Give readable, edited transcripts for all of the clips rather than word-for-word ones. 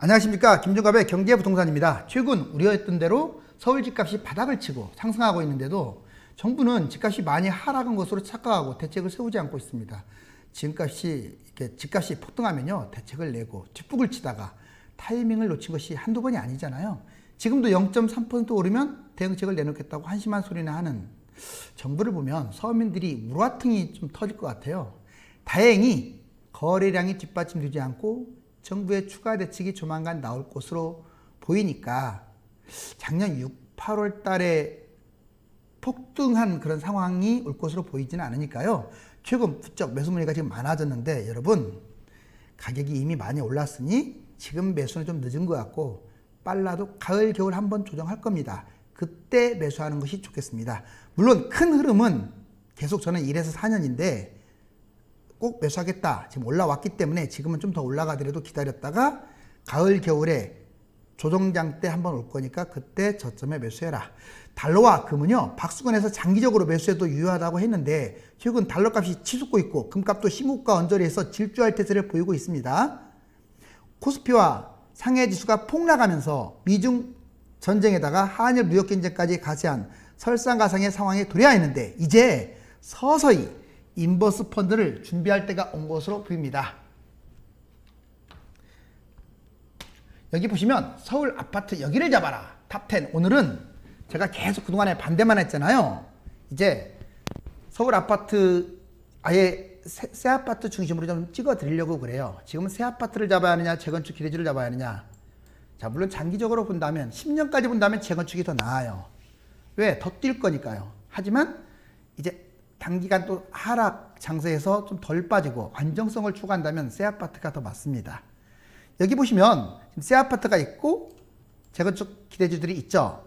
안녕하십니까. 김종갑의 경제부동산입니다. 최근 우려했던 대로 서울 집값이 바닥을 치고 상승하고 있는데도 정부는 집값이 많이 하락한 것으로 착각하고 대책을 세우지 않고 있습니다. 집값이 폭등하면요, 대책을 내고 뒷북을 치다가 타이밍을 놓친 것이 한두 번이 아니잖아요. 지금도 0.3% 오르면 대응책을 내놓겠다고 한심한 소리나 하는 정부를 보면 서민들이 우라통이 좀 터질 것 같아요. 다행히 거래량이 뒷받침되지 않고 정부의 추가 대책이 조만간 나올 것으로 보이니까 작년 6, 8월 달에 폭등한 그런 상황이 올 것으로 보이지는 않으니까요. 최근 부쩍 매수 문의가 지금 많아졌는데 여러분, 가격이 이미 많이 올랐으니 지금 매수는 좀 늦은 것 같고 빨라도 가을, 겨울 한번 조정할 겁니다. 그때 매수하는 것이 좋겠습니다. 물론 큰 흐름은 계속 저는 1에서 4년인데 꼭 매수하겠다. 지금 올라왔기 때문에 지금은 좀 더 올라가더라도 기다렸다가 가을, 겨울에 조정장 때 한번 올 거니까 그때 저점에 매수해라. 달러와 금은요, 박스권에서 장기적으로 매수해도 유효하다고 했는데 최근 달러 값이 치솟고 있고 금값도 신고가 언저리에서 질주할 태세를 보이고 있습니다. 코스피와 상해 지수가 폭락하면서 미중 전쟁에다가 한일 무역 경쟁까지 가세한 설상가상의 상황에 도래하 있는데 이제 서서히 인버스 펀드를 준비할 때가 온 것으로 보입니다. 여기 보시면 서울 아파트 여기를 잡아라 탑10. 오늘은 제가 계속 그동안에 반대만 했잖아요. 이제 서울 아파트 아예 새 아파트 중심으로 좀 찍어 드리려고 그래요. 지금은 새 아파트를 잡아야 하느냐 재건축 기대주를 잡아야 하느냐. 자, 물론 장기적으로 본다면 10년까지 본다면 재건축이 더 나아요. 왜? 더 뛸 거니까요. 하지만 이제 단기간 또 하락 장세에서 좀 덜 빠지고 안정성을 추구한다면 새 아파트가 더 맞습니다. 여기 보시면 지금 새 아파트가 있고 재건축 기대주들이 있죠.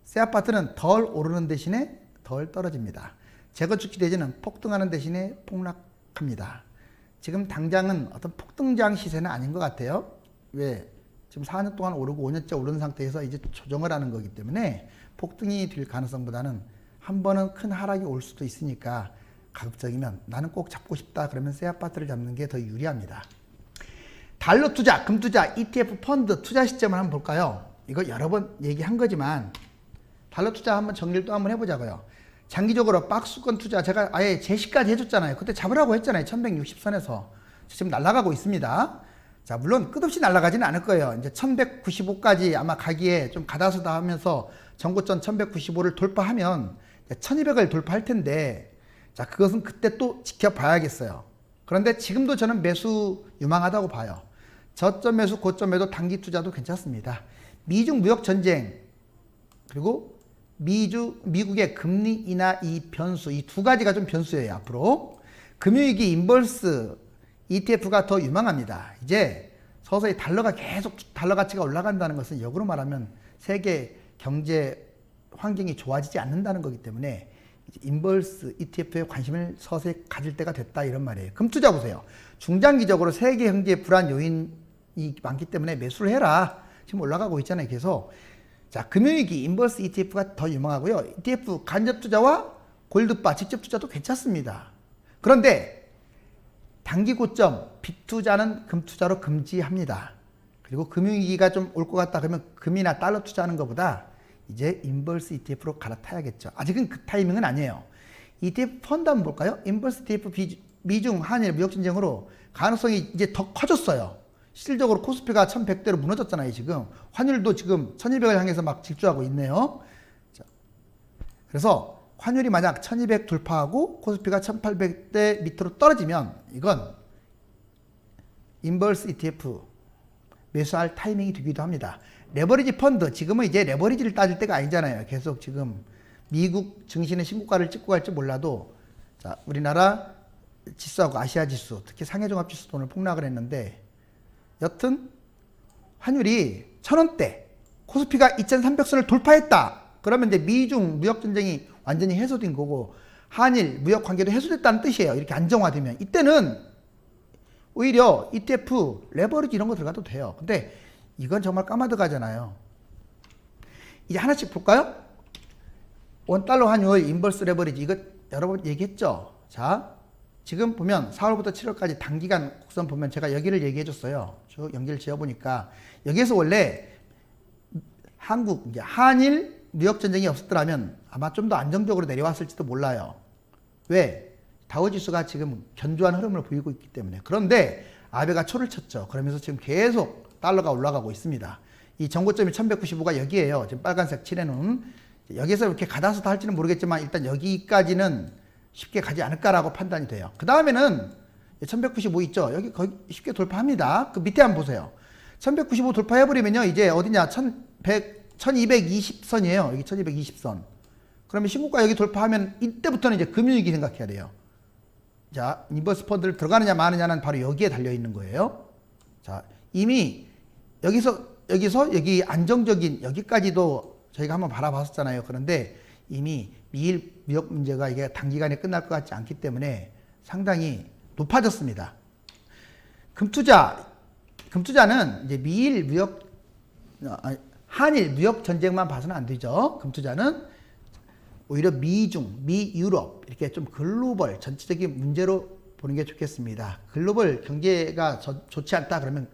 새 아파트는 덜 오르는 대신에 덜 떨어집니다. 재건축 기대주는 폭등하는 대신에 폭락합니다. 지금 당장은 어떤 폭등장 시세는 아닌 것 같아요. 왜? 지금 4년 동안 오르고 5년째 오르는 상태에서 이제 조정을 하는 거기 때문에 폭등이 될 가능성보다는 한 번은 큰 하락이 올 수도 있으니까 가급적이면 나는 꼭 잡고 싶다 그러면 새 아파트를 잡는 게 더 유리합니다. 달러 투자, 금 투자, ETF 펀드 투자 시점을 한번 볼까요? 이거 여러 번 얘기한 거지만 달러 투자 한번 정리를 또 한번 해보자고요. 장기적으로 박스권 투자 제가 아예 제시까지 해줬잖아요. 그때 잡으라고 했잖아요. 1160선에서 지금 날아가고 있습니다. 자, 물론 끝없이 날아가지는 않을 거예요. 이제 1195까지 아마 가기에 좀 가다서다 하면서 전고점 1195를 돌파하면 1200을 돌파할 텐데, 자, 그것은 그때 또 지켜봐야겠어요. 그런데 지금도 저는 매수 유망하다고 봐요. 저점 매수, 고점 매도, 단기 투자도 괜찮습니다. 미중 무역 전쟁, 그리고 미국의 금리 인하 이 변수, 이 두 가지가 좀 변수예요, 앞으로. 금융위기 인버스 ETF가 더 유망합니다. 이제 서서히 달러 가치가 올라간다는 것은 역으로 말하면 세계 경제 환경이 좋아지지 않는다는 거기 때문에 인버스 ETF에 관심을 서서히 가질 때가 됐다 이런 말이에요. 금 투자 보세요. 중장기적으로 세계 경제 불안 요인이 많기 때문에 매수를 해라. 지금 올라가고 있잖아요, 계속. 자, 금융위기 인버스 ETF가 더 유망하고요. ETF 간접 투자와 골드바 직접 투자도 괜찮습니다. 그런데 단기 고점 빚투자는 금투자로 금지합니다. 그리고 금융위기가 좀 올 것 같다 그러면 금이나 달러 투자하는 것보다 이제 인버스 ETF로 갈아타야겠죠. 아직은 그 타이밍은 아니에요. ETF 펀드 한번 볼까요? 인버스 ETF 미중 한일 무역전쟁으로 가능성이 이제 더 커졌어요. 실질적으로 코스피가 1100대로 무너졌잖아요. 지금 환율도 지금 1200을 향해서 막 질주하고 있네요. 자, 그래서 환율이 만약 1200 돌파하고 코스피가 1800대 밑으로 떨어지면 이건 인버스 ETF 매수할 타이밍이 되기도 합니다. 레버리지 펀드, 지금은 이제 레버리지를 따질 때가 아니잖아요. 계속 지금 미국 증시는 신고가를 찍고 갈지 몰라도, 자, 우리나라 지수하고 아시아 지수, 특히 상해종합지수도 오늘 폭락을 했는데, 여튼 환율이 1000원대, 코스피가 2300선을 돌파했다. 그러면 이제 미중 무역 전쟁이 완전히 해소된 거고 한일 무역 관계도 해소됐다는 뜻이에요. 이렇게 안정화되면 이때는 오히려 ETF, 레버리지 이런 거 들어가도 돼요. 근데 이건 정말 까마득하잖아요. 이제 하나씩 볼까요? 원달러 환율 인버스 레버리지, 이거 여러 번 얘기했죠. 자, 지금 보면 4월부터 7월까지 단기간 곡선 보면 제가 여기를 얘기해 줬어요. 쭉 연기를 지어보니까 여기에서 원래 한국, 이제 한일 무역 전쟁이 없었더라면 아마 좀 더 안정적으로 내려왔을지도 몰라요. 왜? 다우지수가 지금 견조한 흐름을 보이고 있기 때문에. 그런데 아베가 초를 쳤죠. 그러면서 지금 계속 달러가 올라가고 있습니다. 이 정고점이 1195가 여기에요. 지금 빨간색 칠해놓은. 여기서 이렇게 가다서도 할지는 모르겠지만 일단 여기까지는 쉽게 가지 않을까라고 판단이 돼요. 그 다음에는 1195 있죠. 여기 거의 쉽게 돌파합니다. 그 밑에 한번 보세요. 1195 돌파해버리면요. 이제 어디냐? 1220선이에요. 여기 1220선. 그러면 신고가 여기 돌파하면 이때부터는 이제 금융위기 생각해야 돼요. 자, 인버스 펀드를 들어가느냐 마느냐는 바로 여기에 달려있는 거예요. 자, 이미 여기서 여기 안정적인 여기까지도 저희가 한번 바라봤었잖아요. 그런데 이미 미일 무역 문제가 이게 단기간에 끝날 것 같지 않기 때문에 상당히 높아졌습니다. 금투자는 이제 미일 무역, 한일 무역 전쟁만 봐서는 안 되죠. 금투자는 오히려 미중, 미유럽 이렇게 좀 글로벌 전체적인 문제로 보는 게 좋겠습니다. 글로벌 경제가 좋지 않다 그러면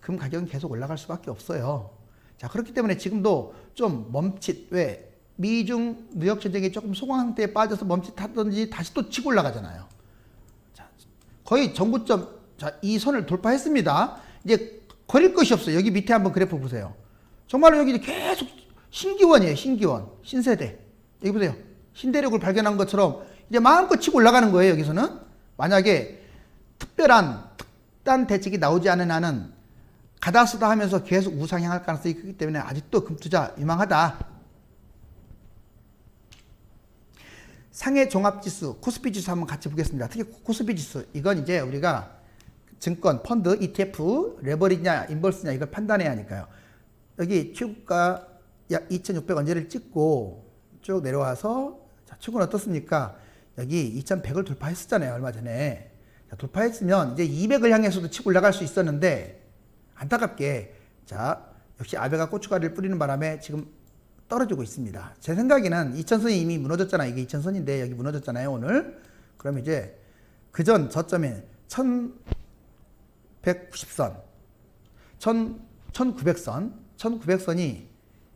금 가격은 계속 올라갈 수밖에 없어요. 자, 그렇기 때문에 지금도 좀 멈칫, 왜 미중 무역 전쟁이 조금 소강 상태에 빠져서 멈칫하든지 다시 또 치고 올라가잖아요. 자, 거의 정고점, 자, 이 선을 돌파했습니다. 이제 거릴 것이 없어요. 여기 밑에 한번 그래프 보세요. 정말로 여기 계속 신기원이에요. 신기원, 신세대. 여기 보세요. 신대륙을 발견한 것처럼 이제 마음껏 치고 올라가는 거예요. 여기서는 만약에 특단 대책이 나오지 않은 한은 가다쓰다 하면서 계속 우상향할 가능성이 크기 때문에 아직도 금투자 유망하다. 상해 종합지수, 코스피 지수 한번 같이 보겠습니다. 특히 코스피 지수, 이건 이제 우리가 증권, 펀드, ETF, 레버리지냐, 인버스냐 이걸 판단해야 하니까요. 여기 최고가 약 2,600 언제를 찍고 쭉 내려와서, 자, 최고는 어떻습니까? 여기 2,100을 돌파했었잖아요. 얼마 전에. 자, 돌파했으면 이제 200을 향해서도 치고 올라갈 수 있었는데 안타깝게, 자, 역시 아베가 고춧가루를 뿌리는 바람에 지금 떨어지고 있습니다. 제 생각에는 2,000선이 이미 무너졌잖아요. 이게 2,000선인데 여기 무너졌잖아요. 오늘. 그럼 이제 그전 저점인 1,190선, 1,900선, 1,900선이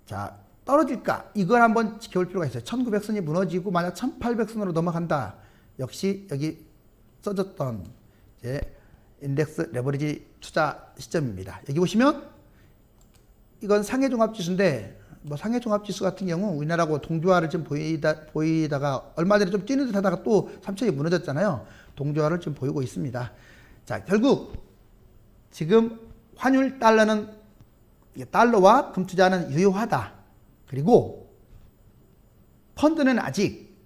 자, 떨어질까? 이걸 한번 지켜볼 필요가 있어요. 1900선이 무너지고 만약 1800선으로 넘어간다. 역시 여기 써졌던 이제 인덱스 레버리지 투자 시점입니다. 여기 보시면 이건 상해종합지수인데, 뭐 상해종합지수 같은 경우 우리나라하고 동조화를 좀 보이다가 얼마 전에 좀 뛰는 듯 하다가 또 3천이 무너졌잖아요. 동조화를 좀 보이고 있습니다. 자, 결국 지금 환율 달러와 금투자는 유효하다. 그리고 펀드는 아직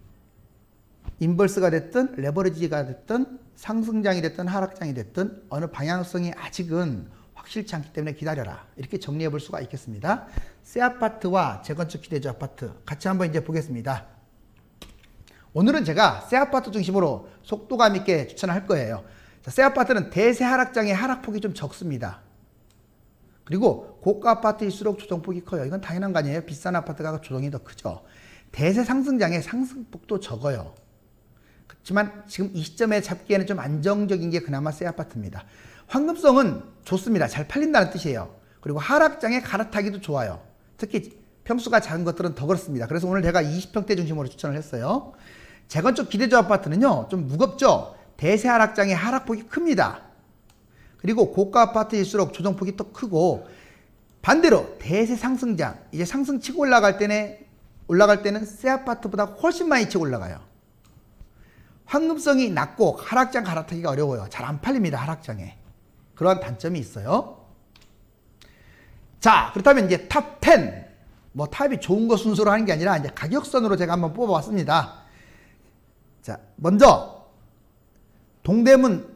인버스가 됐든 레버리지가 됐든 상승장이 됐든 하락장이 됐든 어느 방향성이 아직은 확실치 않기 때문에 기다려라. 이렇게 정리해 볼 수가 있겠습니다. 새 아파트와 재건축 기대주 아파트 같이 한번 이제 보겠습니다. 오늘은 제가 새 아파트 중심으로 속도감 있게 추천을 할 거예요. 자, 새 아파트는 대세 하락장의 하락폭이 좀 적습니다. 그리고 고가 아파트일수록 조정폭이 커요. 이건 당연한 거 아니에요. 비싼 아파트가 조정이 더 크죠. 대세 상승장의 상승폭도 적어요. 그렇지만 지금 이 시점에 잡기에는 좀 안정적인 게 그나마 새 아파트입니다. 황금성은 좋습니다. 잘 팔린다는 뜻이에요. 그리고 하락장에 갈아타기도 좋아요. 특히 평수가 작은 것들은 더 그렇습니다. 그래서 오늘 제가 20평대 중심으로 추천을 했어요. 재건축 기대주 아파트는요, 좀 무겁죠. 대세 하락장의 하락폭이 큽니다. 그리고 고가 아파트일수록 조정폭이 더 크고, 반대로 대세 상승장, 이제 상승 치고 올라갈 때는 새 아파트보다 훨씬 많이 치고 올라가요. 황금성이 낮고 하락장 갈아타기가 어려워요. 잘 안 팔립니다. 하락장에. 그러한 단점이 있어요. 자, 그렇다면 이제 탑 10. 뭐 탑이 좋은 거 순서로 하는 게 아니라 이제 가격선으로 제가 한번 뽑아봤습니다. 자, 먼저 동대문,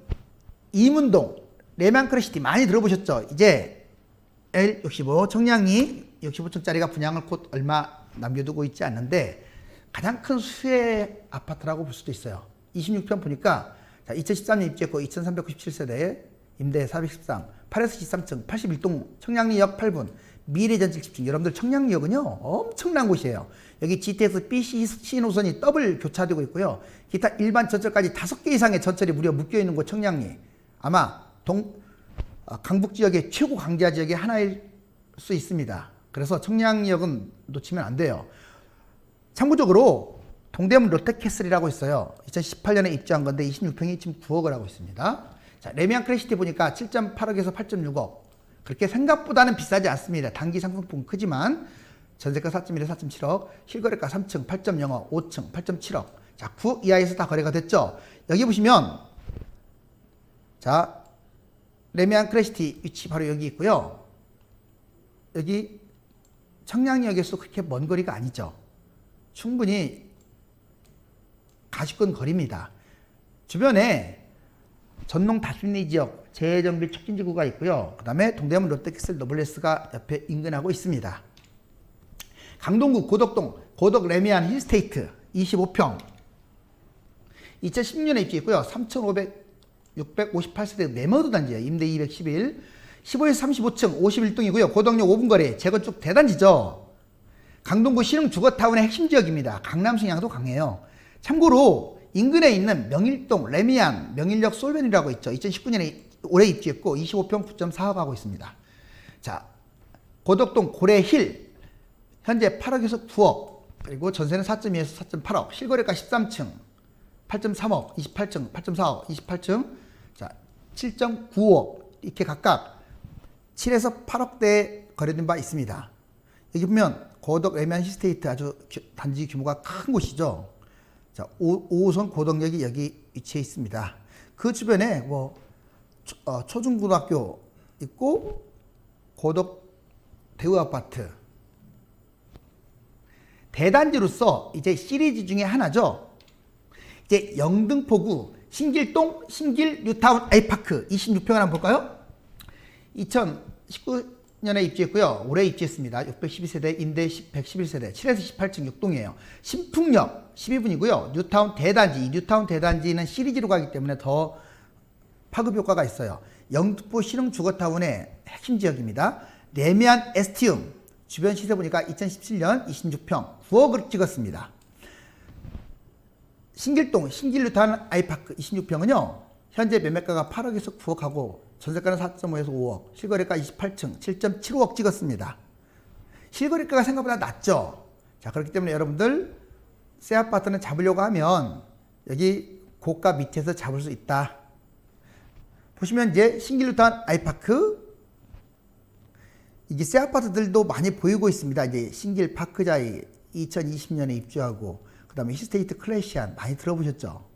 이문동, 레만크레시티 많이 들어보셨죠? 이제 L65 청량리 65층짜리가 분양을 곧 얼마 남겨두고 있지 않는데 가장 큰 수혜 아파트라고 볼 수도 있어요. 26편 보니까 2013년 입주했고 2397세대에 임대 413, 8에서 13층, 81동 청량리역 8분, 미래전직 집중. 여러분들 청량역은요 엄청난 곳이에요. 여기 GTX B, C 노선이 더블 교차되고 있고요. 기타 일반 전철까지 5개 이상의 전철이 무려 묶여있는 곳 청량리. 아마 강북 지역의 최고 강자 지역의 하나일 수 있습니다. 그래서 청량역은 놓치면 안 돼요. 참고적으로 동대문 롯데캐슬이라고 있어요. 2018년에 입주한 건데 26평이 지금 9억을 하고 있습니다. 자, 레미안 크래시티 보니까 7.8억에서 8.6억. 그렇게 생각보다는 비싸지 않습니다. 단기 상승폭은 크지만 전세가 4.1에서 4.7억, 실거래가 3층 8.0억, 5층 8.7억. 자, 9억 이하에서 다 거래가 됐죠. 여기 보시면 자, 레미안 크래시티 위치 바로 여기 있고요. 여기 청량역에서 그렇게 먼 거리가 아니죠. 충분히 가시권 거리입니다. 주변에 전농 다순리 지역 재정비 촉진지구가 있고요. 그 다음에 동대문 롯데캐슬 노블레스가 옆에 인근하고 있습니다. 강동구 고덕동 고덕 레미안 힐스테이트 25평 2016년에 입주했고요. 3,658세대 네모드 단지예요. 임대 211 15에서 35층 51동이고요. 고덕역 5분 거리 재건축 대단지죠. 강동구 신흥 주거타운의 핵심 지역입니다. 강남 성향도 강해요. 참고로 인근에 있는 명일동 레미안 명일역 솔벤이라고 있죠. 2019년에 올해 입주했고 25평 9.4억 하고 있습니다. 자, 고덕동 고래힐 현재 8억에서 9억 그리고 전세는 4.2에서 4.8억 실거래가 13층 8.3억 28층 8.4억 28층 자 7.9억 이렇게 각각 7에서 8억대에 거래된 바 있습니다. 여기 보면 고덕 레미안 힐스테이트 아주 단지 규모가 큰 곳이죠. 자, 5호선 고덕역이 여기 위치해 있습니다. 그 주변에 뭐 초중고등학교 있고 고덕 대우아파트 대단지로서 이제 시리즈 중에 하나죠. 이제 영등포구 신길동 신길 뉴타운 아이파크 26평을 한번 볼까요? 2019년에 입주했고요. 올해 입주했습니다. 612세대 임대 111세대 7에서 18층 6동이에요. 신풍역 12분이고요. 뉴타운 대단지 이 뉴타운 대단지는 시리즈로 가기 때문에 더 파급 효과가 있어요. 영등포 신흥 주거타운의 핵심 지역입니다. 레미안 에스티움 주변 시세 보니까 2017년 26평 9억을 찍었습니다. 신길동 신길뉴타운 아이파크 26평은요. 현재 매매가가 8억에서 9억 하고 전세가는 4.5에서 5억 실거래가 28층 7.75억 찍었습니다. 실거래가가 생각보다 낮죠. 자, 그렇기 때문에 여러분들 새 아파트는 잡으려고 하면 여기 고가 밑에서 잡을 수 있다. 보시면 이제 신길뉴타운 아이파크 이게 새 아파트들도 많이 보이고 있습니다. 이제 신길 파크자이 2020년에 입주하고 그 다음에 힐스테이트 클래시안 많이 들어보셨죠?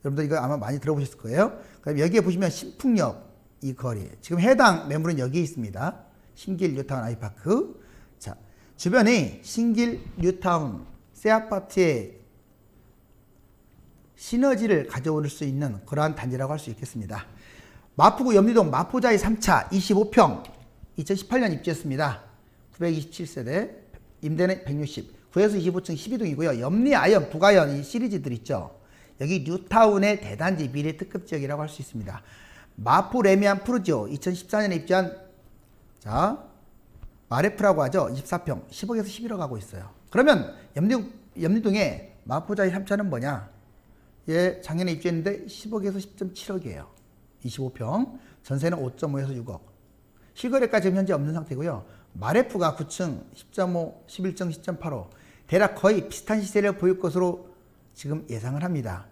여러분들 이거 아마 많이 들어보셨을 거예요. 그다음에 여기에 보시면 신풍역 이 거리 지금 해당 매물은 여기 있습니다. 신길 뉴타운 아이파크. 자, 주변에 신길 뉴타운 새 아파트의 시너지를 가져올 수 있는 그러한 단지라고 할 수 있겠습니다. 마포구 염리동 마포자이 3차 25평 2018년 입주했습니다. 927세대 임대는 160 9에서 25층 12동이고요. 염리 아연 북아연 이 시리즈들 있죠. 여기 뉴타운의 대단지 미래 특급 지역이라고 할 수 있습니다. 마포 레미안 푸르지오 2014년에 입주한 자 마레프라고 하죠. 24평 10억에서 11억 하고 있어요. 그러면 염리동의 마포자이 3차는 뭐냐? 예, 작년에 입주했는데 10억에서 10.7억이에요. 25평 전세는 5.5에서 6억 실거래가 지금 현재 없는 상태고요. 마레프가 9층 10.5 11층 10.85 대략 거의 비슷한 시세를 보일 것으로 지금 예상을 합니다.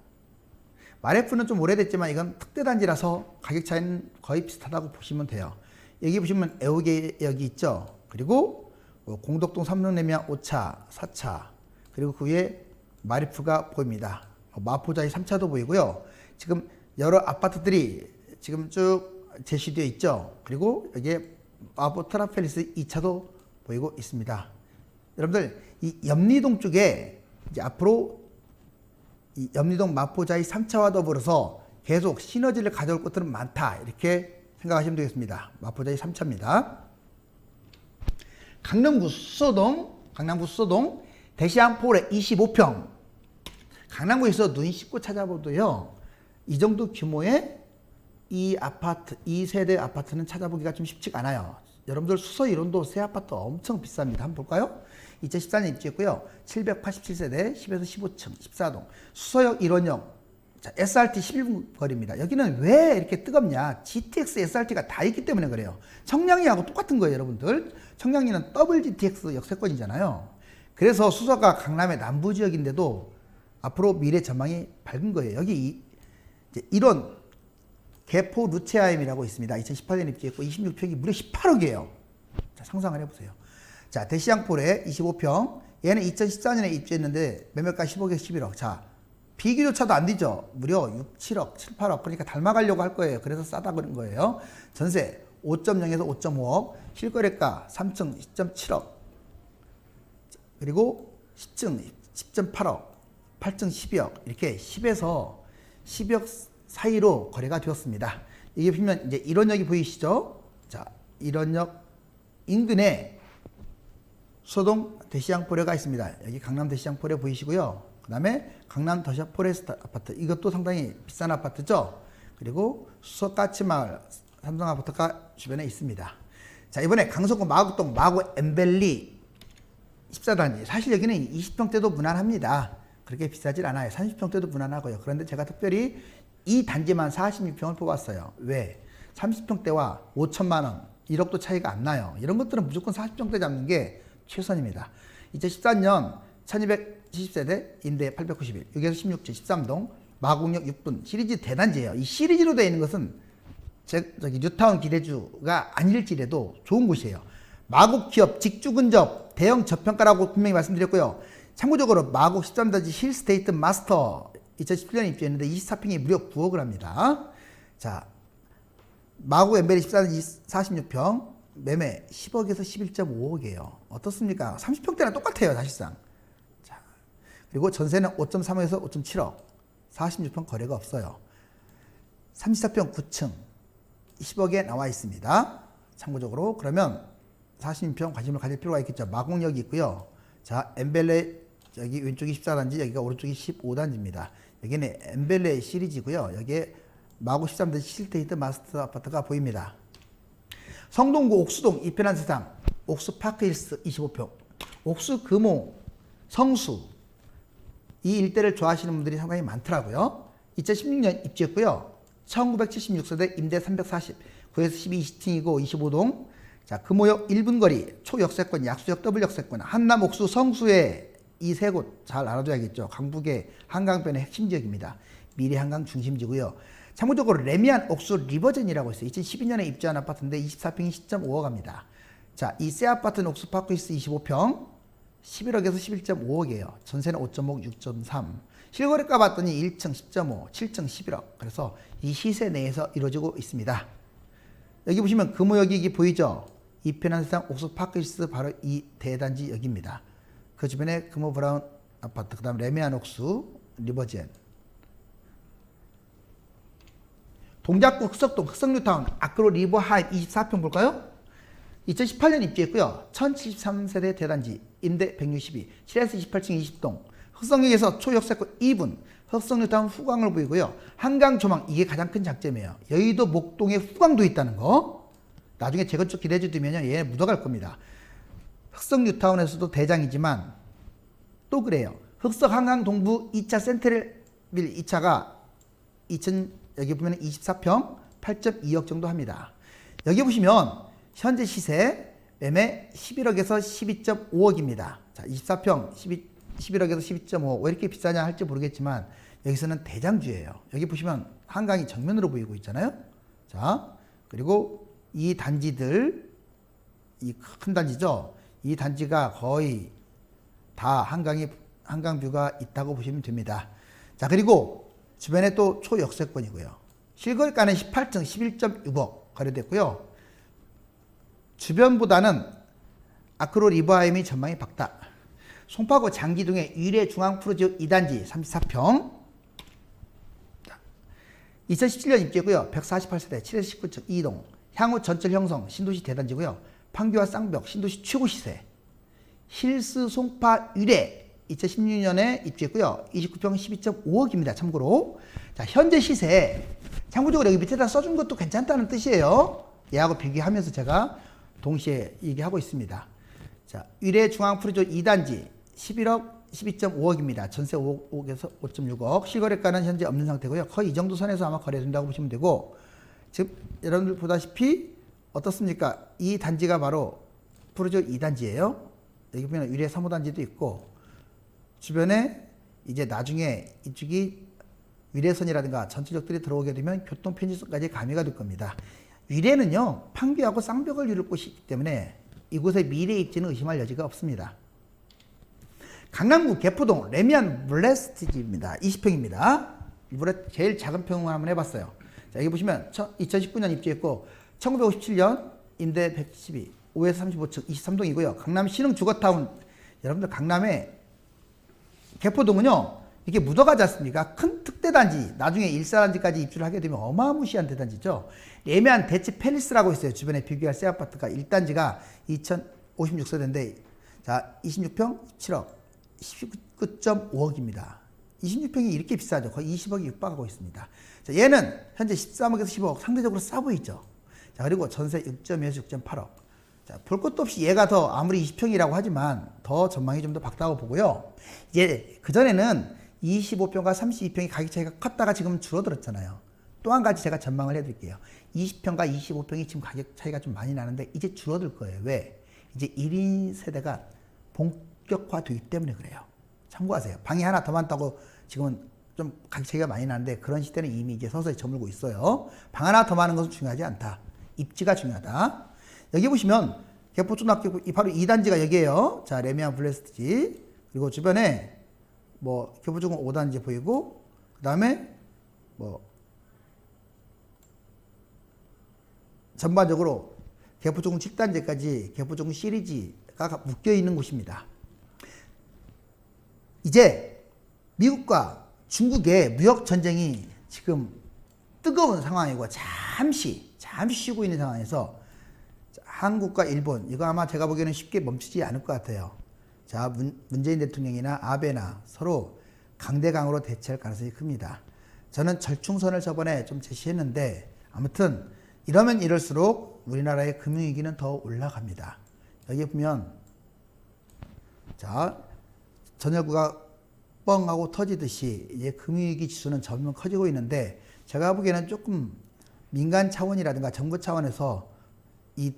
마레프는 좀 오래됐지만 이건 특대단지라서 가격 차이는 거의 비슷하다고 보시면 돼요. 여기 보시면 애호개역이 있죠. 그리고 공덕동 삼릉레미안 5차 4차 그리고 그 위에 마레프가 보입니다. 마포자이 3차도 보이고요. 지금 여러 아파트들이 지금 쭉 제시되어 있죠. 그리고 여기에 마포 트라펠리스 2차도 보이고 있습니다. 여러분들 이 염리동 쪽에 이제 앞으로 이 염리동 마포자이 3차와 더불어서 계속 시너지를 가져올 것들은 많다. 이렇게 생각하시면 되겠습니다. 마포자이 3차입니다. 강남구 수서동 대시안폴에 25평 강남구에서 눈 씻고 찾아보도요. 이 정도 규모의 이 아파트, 이 세대 아파트는 찾아보기가 좀 쉽지가 않아요. 여러분들 수서 1호도 새 아파트 엄청 비쌉니다. 한번 볼까요? 2014년 입주했고요. 787세대 10에서 15층 14동 수서역 1원역 자, SRT 11분 거리입니다. 여기는 왜 이렇게 뜨겁냐? GTX SRT가 다 있기 때문에 그래요. 청량리하고 똑같은 거예요, 여러분들. 청량리는 더블 GTX 역세권이잖아요. 그래서 수서가 강남의 남부 지역인데도 앞으로 미래 전망이 밝은 거예요. 여기 이제 이런 개포 루체아임이라고 있습니다. 2018년 입주했고 26평이 무려 18억이에요. 자, 상상을 해보세요. 자, 대시양폴에 25평. 얘는 2014년에 입주했는데 매매가 10억에서 11억. 자, 비교조차도 안 되죠. 무려 6, 7억, 7, 8억. 그러니까 닮아가려고 할 거예요. 그래서 싸다 그런 거예요. 전세 5.0에서 5.5억. 실거래가 3층 10.7억. 그리고 10층 10.8억. 8층 12억. 이렇게 10에서 10억 사이로 거래가 되었습니다. 이게 보면 이제 1원역이 보이시죠? 자, 1원역 인근에 수서동 대시양포레가 있습니다. 여기 강남 대시양포레 보이시고요. 그 다음에 강남 더샵 포레스트 아파트. 이것도 상당히 비싼 아파트죠. 그리고 수서 까치마을 삼성 아파트가 주변에 있습니다. 자, 이번에 강서구 마곡동 마곡 엠벨리 14단지. 사실 여기는 20평대도 무난합니다. 그렇게 비싸질 않아요. 30평대도 무난하고요. 그런데 제가 특별히 이 단지만 46평을 뽑았어요. 왜? 30평대와 5천만 원, 1억도 차이가 안 나요. 이런 것들은 무조건 40평대 잡는 게 최선입니다. 2014년 1270세대 임대 891, 6에서 16층 13동 마곡역 6분 시리즈 대단지예요. 이 시리즈로 되어 있는 것은 저기 뉴타운 기대주가 아닐지라도 좋은 곳이에요. 마곡 기업 직주 근접 대형 저평가라고 분명히 말씀드렸고요. 참고적으로 마곡 13단지 힐스테이트 마스터 2017년에 입주했는데 24평이 무려 9억을 합니다. 자, 마곡 엠벨리 14단지 46평 매매 10억에서 11.5억이에요. 어떻습니까? 30평대랑 똑같아요, 사실상. 자, 그리고 전세는 5.3억에서 5.7억. 46평 거래가 없어요. 34평 9층 10억에 나와 있습니다. 참고적으로 그러면 46평 관심을 가질 필요가 있겠죠. 마곡역이 있고요. 자, 엠벨레 여기 왼쪽이 14단지, 여기가 오른쪽이 15단지입니다. 여기는 엠벨레 시리즈고요. 여기에 마곡 13단지 실테이트 마스터 아파트가 보입니다. 성동구 옥수동 이편한 세상 옥수 파크힐스 25평 옥수 금호 성수 이 일대를 좋아하시는 분들이 상당히 많더라고요. 2016년 입주했고요. 1976세대 임대 340 9에서 12, 20층이고 25동 자, 금호역 1분 거리 초역세권 약수역 더블 역세권 한남 옥수 성수에 이 세 곳 잘 알아둬야겠죠. 강북의 한강변의 핵심 지역입니다. 미래 한강 중심지고요. 참고적으로 레미안 옥수 리버젠이라고 있어요. 2012년에 입주한 아파트인데 24평이 10.5억 합니다. 자, 이 새 아파트는 옥수 파크힐스 25평 11억에서 11.5억이에요. 전세는 5.5억 6.3. 실거래가 봤더니 1층 10.5, 7층 11억. 그래서 이 시세 내에서 이루어지고 있습니다. 여기 보시면 금호역이 보이죠? 이편한 세상 옥수 파크힐스 바로 이 대단지 역입니다. 그 주변에 금호 브라운 아파트, 그 다음 레미안 옥수, 리버젠. 동작구 흑석동 흑석뉴타운 아크로 리버하임 24평 볼까요? 2018년 입주했고요. 1073세대 대단지 임대 162 7에서 28층 20동 흑석역에서 초역세권 2분 흑석뉴타운 후광을 보이고요. 한강 조망 이게 가장 큰 장점이에요. 여의도 목동에 후광도 있다는 거. 나중에 재건축 기대주 두면요 얘 묻어갈 겁니다. 흑석뉴타운에서도 대장이지만 또 그래요. 흑석 한강 동부 2차 센트럴빌 2차가 여기 보면 24평 8.2억 정도 합니다. 여기 보시면 현재 시세 매매 11억에서 12.5억입니다. 자, 24평 11억에서 12.5억. 왜 이렇게 비싸냐 할지 모르겠지만 여기서는 대장주예요. 여기 보시면 한강이 정면으로 보이고 있잖아요. 자, 그리고 이 단지들 이 큰 단지죠. 이 단지가 거의 다 한강 뷰가 있다고 보시면 됩니다. 자, 그리고 주변에 또 초역세권이고요. 실거래가는 18층 11.6억 거래됐고요. 주변보다는 아크로 리버하임이 전망이 밝다. 송파구 장기동의 유래 중앙프로지역 2단지 34평 2017년 입주고요. 148세대 7에서 19층 2동 향후 전철 형성 신도시 대단지고요. 판교와 쌍벽 신도시 최고 시세 힐스 송파 유래 2016년에 입주했고요. 29평 12.5억입니다. 참고로 자, 현재 시세 참고적으로 여기 밑에다 써준 것도 괜찮다는 뜻이에요. 얘하고 비교하면서 제가 동시에 얘기하고 있습니다. 자, 위례 중앙 프로조 2단지 11억 12.5억입니다. 전세 5억에서 5.6억. 실거래가는 현재 없는 상태고요. 거의 이 정도 선에서 아마 거래된다고 보시면 되고, 즉 여러분들 보다시피 어떻습니까? 이 단지가 바로 프로조 2단지예요. 여기 보면 위례 3호단지도 있고, 주변에 이제 나중에 이쪽이 위례선이라든가 전철역들이 들어오게 되면 교통 편의성까지 가미가 될 겁니다. 위례는요, 판교하고 쌍벽을 이룰 곳이기 때문에 이곳의 미래 입지는 의심할 여지가 없습니다. 강남구 개포동 레미안 블레스티지입니다. 20평입니다. 이번에 제일 작은 평을 한번 해봤어요. 자, 여기 보시면 2019년 입주했고 1957년 임대 112, 5에서 35층 23동이고요. 강남 신흥 주거타운, 여러분들 강남에 개포동은요, 이게 묻어가지 않습니까? 큰 특대단지, 나중에 1사단지까지 입주를 하게 되면 어마무시한 대단지죠. 레미안 대치 팰리스라고 있어요. 주변에 비교할 새 아파트가 1단지가 2056세대인데, 자, 26평 17억, 19.5억입니다. 26평이 이렇게 비싸죠. 거의 20억이 육박하고 있습니다. 자, 얘는 현재 13억에서 15억, 상대적으로 싸 보이죠. 자, 그리고 전세 6.2에서 6.8억. 자, 볼 것도 없이 얘가 더 아무리 20평이라고 하지만 더 전망이 좀 더 밝다고 보고요. 이제 그전에는 25평과 32평이 가격 차이가 컸다가 지금 줄어들었잖아요. 또 한 가지 제가 전망을 해드릴게요. 20평과 25평이 지금 가격 차이가 좀 많이 나는데 이제 줄어들 거예요. 왜? 이제 1인 세대가 본격화되기 때문에 그래요. 참고하세요. 방이 하나 더 많다고 지금은 좀 가격 차이가 많이 나는데 그런 시대는 이미 이제 서서히 저물고 있어요. 방 하나 더 많은 것은 중요하지 않다. 입지가 중요하다. 여기 보시면 개포초등학교 바로 2단지가 여기에요. 자, 레미안 블레스티지. 그리고 주변에 뭐 개포중공 5단지 보이고, 그 다음에 뭐 전반적으로 개포중공 7단지까지 개포중공 시리즈가 묶여 있는 곳입니다. 이제 미국과 중국의 무역 전쟁이 지금 뜨거운 상황이고 잠시 쉬고 있는 상황에서 한국과 일본, 이거 아마 제가 보기에는 쉽게 멈추지 않을 것 같아요. 자, 문재인 대통령이나 아베나 서로 강대강으로 대치할 가능성이 큽니다. 저는 절충선을 저번에 좀 제시했는데, 아무튼 이러면 이럴수록 우리나라의 금융위기는 더 올라갑니다. 여기 보면, 자, 전열구가 뻥 하고 터지듯이 이제 금융위기 지수는 점점 커지고 있는데, 제가 보기에는 조금 민간 차원이라든가 정부 차원에서 이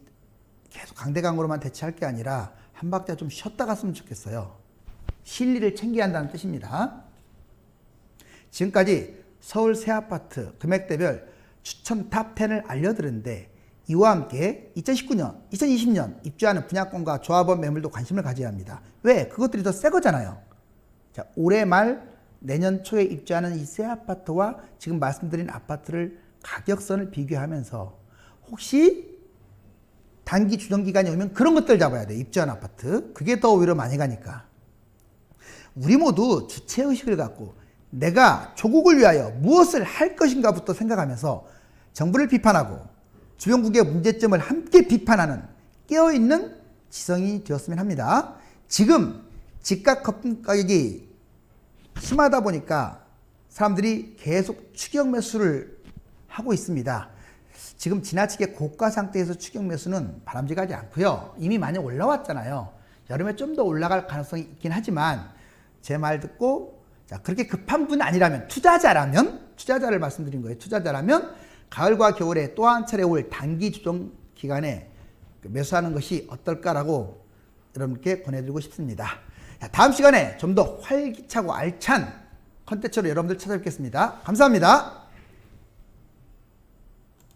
계속 강대강으로만 대치할 게 아니라 한 박자 좀 쉬었다 갔으면 좋겠어요. 실리를 챙겨야 한다는 뜻입니다. 지금까지 서울 새 아파트 금액대별 추천 탑10을 알려드렸는데, 이와 함께 2019년, 2020년 입주하는 분양권과 조합원 매물도 관심을 가져야 합니다. 왜? 그것들이 더 새 거잖아요. 자, 올해 말 내년 초에 입주하는 이 새 아파트와 지금 말씀드린 아파트를 가격선을 비교하면서 혹시 단기 주정기간이 오면 그런 것들 잡아야 돼. 입주한 아파트. 그게 더 오히려 많이 가니까. 우리 모두 주체의식을 갖고 내가 조국을 위하여 무엇을 할 것인가부터 생각하면서 정부를 비판하고 주변국의 문제점을 함께 비판하는 깨어있는 지성이 되었으면 합니다. 지금 집값 거품 가격이 심하다 보니까 사람들이 계속 추격 매수를 하고 있습니다. 지금 지나치게 고가 상태에서 추격 매수는 바람직하지 않고요. 이미 많이 올라왔잖아요. 여름에 좀 더 올라갈 가능성이 있긴 하지만 제 말 듣고, 자, 그렇게 급한 분 아니라면, 투자자를 말씀드린 거예요. 투자자라면 가을과 겨울에 또 한 차례 올 단기 조정 기간에 매수하는 것이 어떨까라고 여러분께 권해드리고 싶습니다. 자, 다음 시간에 좀 더 활기차고 알찬 컨텐츠로 여러분들 찾아뵙겠습니다. 감사합니다.